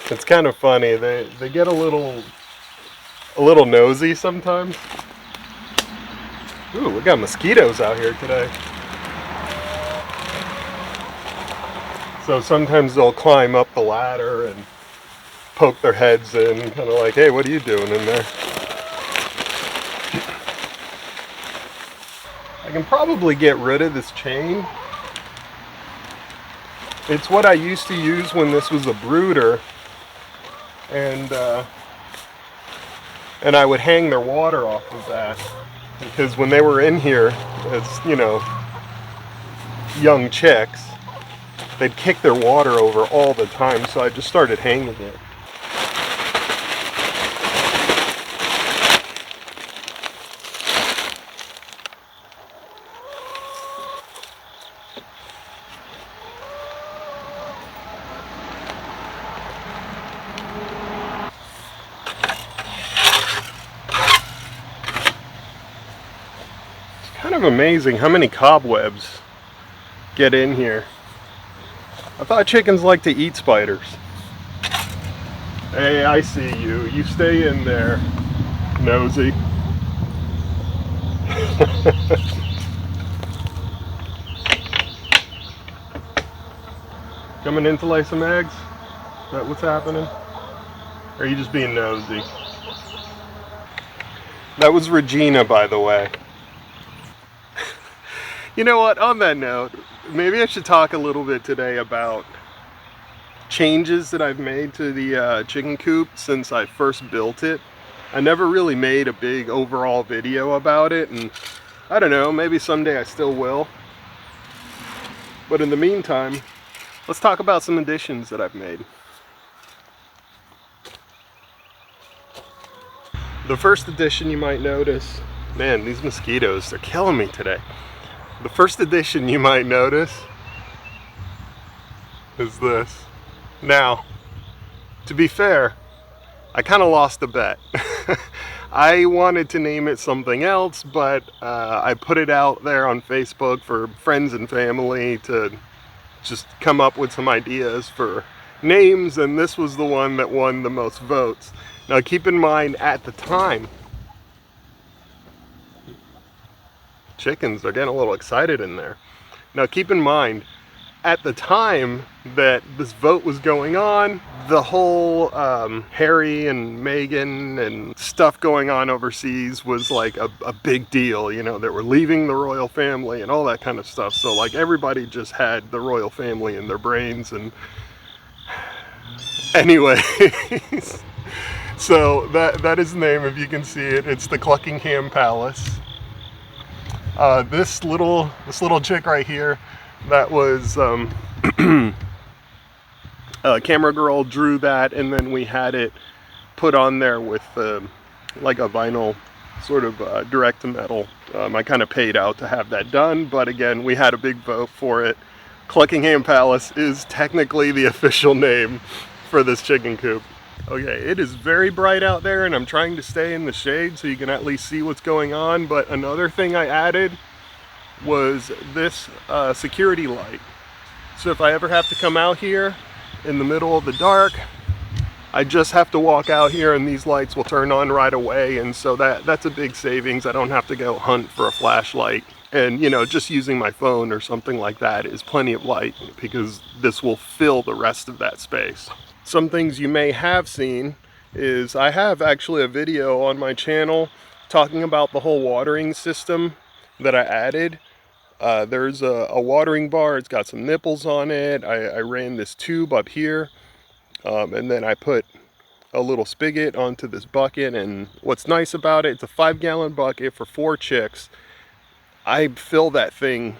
It's kind of funny. They get a little nosy sometimes. Ooh, we got mosquitoes out here today. So sometimes they'll climb up the ladder and poke their heads in, kind of like, hey, what are you doing in there? I can probably get rid of this chain. It's what I used to use when this was a brooder, and I would hang their water off of that, because when they were in here as, you know, young chicks, they'd kick their water over all the time, so I just started hanging it. Kind of amazing how many cobwebs get in here. I thought chickens like to eat spiders. Hey, I see you. You stay in there, nosy. Coming in to lay some eggs? Is that what's happening? Or are you just being nosy? That was Regina, by the way. You know what, on that note, maybe I should talk a little bit today about changes that I've made to the chicken coop since I first built it. I never really made a big overall video about it, and I don't know, maybe someday I still will. But in the meantime, let's talk about some additions that I've made. The first addition you might notice, man, these mosquitoes, they're killing me today. The first addition you might notice is this. Now, to be fair, I kind of lost the bet. I wanted to name it something else, but I put it out there on Facebook for friends and family to just come up with some ideas for names, and this was the one that won the most votes. Now keep in mind, at the time, chickens are getting a little excited in there. Now keep in mind, at the time that this vote was going on, the whole Harry and Meghan and stuff going on overseas was like a big deal, you know, that we're leaving the royal family and all that kind of stuff. So like everybody just had the royal family in their brains. And anyways, so that is the name, if you can see it. It's the Cluckingham Palace. This little chick right here, that was camera girl drew that, and then we had it put on there with like a vinyl sort of direct to metal. I kind of paid out to have that done, but again, we had a big vote for it. Cluckingham Palace is technically the official name for this chicken coop. Okay, it is very bright out there, and I'm trying to stay in the shade so you can at least see what's going on. But another thing I added was this security light. So if I ever have to come out here in the middle of the dark, I just have to walk out here and these lights will turn on right away. And so that's a big savings. I don't have to go hunt for a flashlight. And you know, just using my phone or something like that is plenty of light, because this will fill the rest of that space. Some things you may have seen is I have actually a video on my channel talking about the whole watering system that I added. There's a watering bar. It's got some nipples on it. I ran this tube up here, and then I put a little spigot onto this bucket. And what's nice about it, it's a 5-gallon bucket for 4 chicks. I fill that thing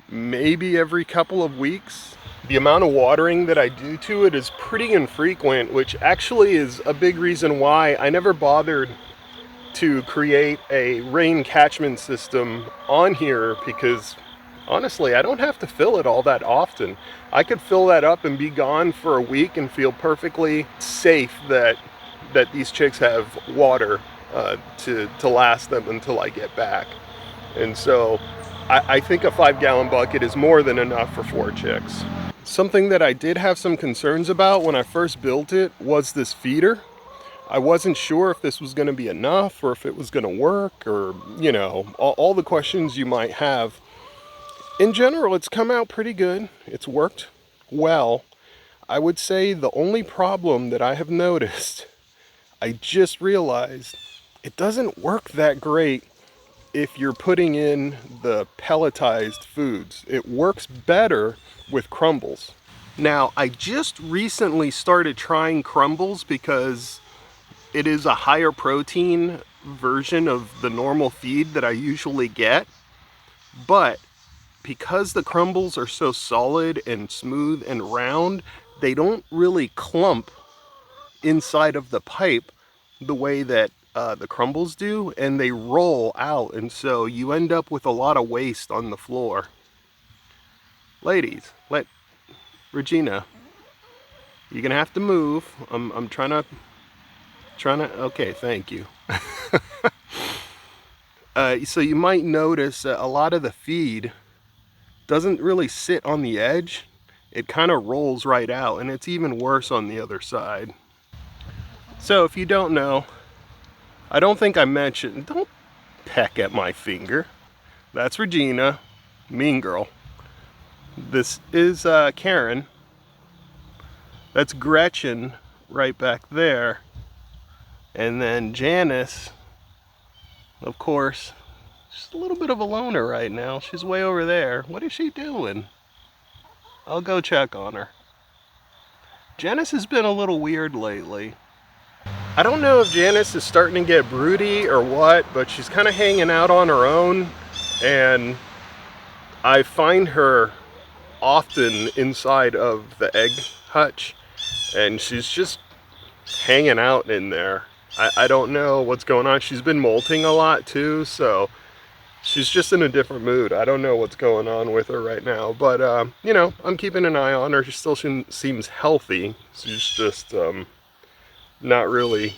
maybe every couple of weeks. The amount of watering that I do to it is pretty infrequent, which actually is a big reason why I never bothered to create a rain catchment system on here, because honestly, I don't have to fill it all that often. I could fill that up and be gone for a week and feel perfectly safe that these chicks have water to last them until I get back. And so I think a 5-gallon bucket is more than enough for 4 chicks. Something that I did have some concerns about when I first built it was this feeder. I wasn't sure if this was going to be enough or if it was going to work, or, you know, all the questions you might have. In general, it's come out pretty good. It's worked well. I would say the only problem that I have noticed, I just realized, it doesn't work that great if you're putting in the pelletized foods. It works better with crumbles. Now, I just recently started trying crumbles because it is a higher protein version of the normal feed that I usually get, but because the crumbles are so solid and smooth and round, they don't really clump inside of the pipe the way that the crumbles do, and they roll out, and so you end up with a lot of waste on the floor. Ladies, Regina, you're gonna have to move. I'm trying to, okay, thank you. So you might notice that a lot of the feed doesn't really sit on the edge. It kind of rolls right out, and it's even worse on the other side. So if you don't know, I don't think I mentioned, don't peck at my finger. That's Regina, mean girl. This is Karen. That's Gretchen right back there. And then Janice, of course, she's a little bit of a loner right now. She's way over there. What is she doing? I'll go check on her. Janice has been a little weird lately. I don't know if Janice is starting to get broody or what, but she's kind of hanging out on her own, and I find her often inside of the egg hutch, and she's just hanging out in there. I don't know what's going on. She's been molting a lot too, so she's just in a different mood. I don't know what's going on with her right now, but you know, I'm keeping an eye on her. She still seems healthy. She's just not really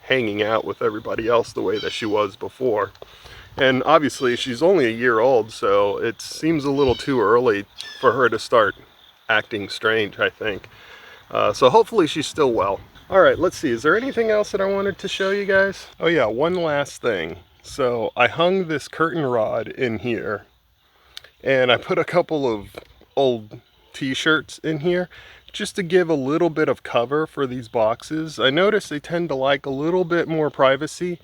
hanging out with everybody else the way that she was before. And obviously she's only a year old, so it seems a little too early for her to start acting strange, I think. So hopefully she's still well. All right, let's see. Is there anything else that I wanted to show you guys? Oh yeah, one last thing. So I hung this curtain rod in here, and I put a couple of old t-shirts in here just to give a little bit of cover for these boxes. I notice they tend to like a little bit more privacy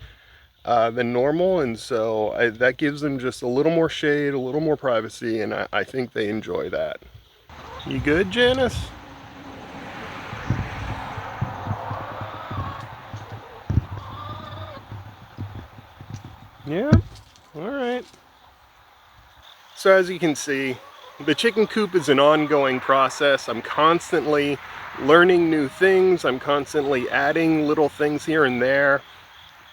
than normal, and so that gives them just a little more shade, a little more privacy, and I think they enjoy that. You good, Janice? Yeah? Alright. So as you can see, the chicken coop is an ongoing process. I'm constantly learning new things. I'm constantly adding little things here and there.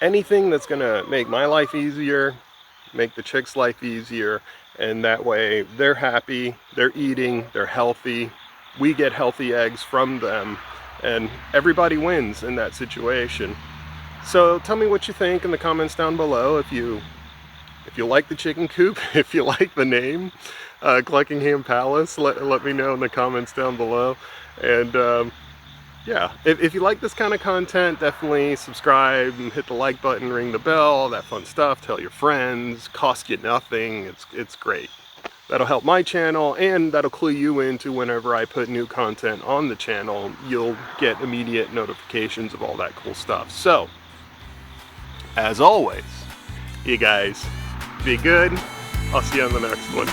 Anything that's gonna make my life easier, make the chicks' life easier, and that way they're happy, they're eating, they're healthy, we get healthy eggs from them, and everybody wins in that situation. So tell me what you think in the comments down below. If you like the chicken coop, if you like the name, Cluckingham Palace, let me know in the comments down below. And yeah, if you like this kind of content, definitely subscribe and hit the like button, ring the bell, all that fun stuff. Tell your friends, cost you nothing, it's great. That'll help my channel, and that'll clue you into whenever I put new content on the channel. You'll get immediate notifications of all that cool stuff. So, as always, you guys be good. I'll see you on the next one.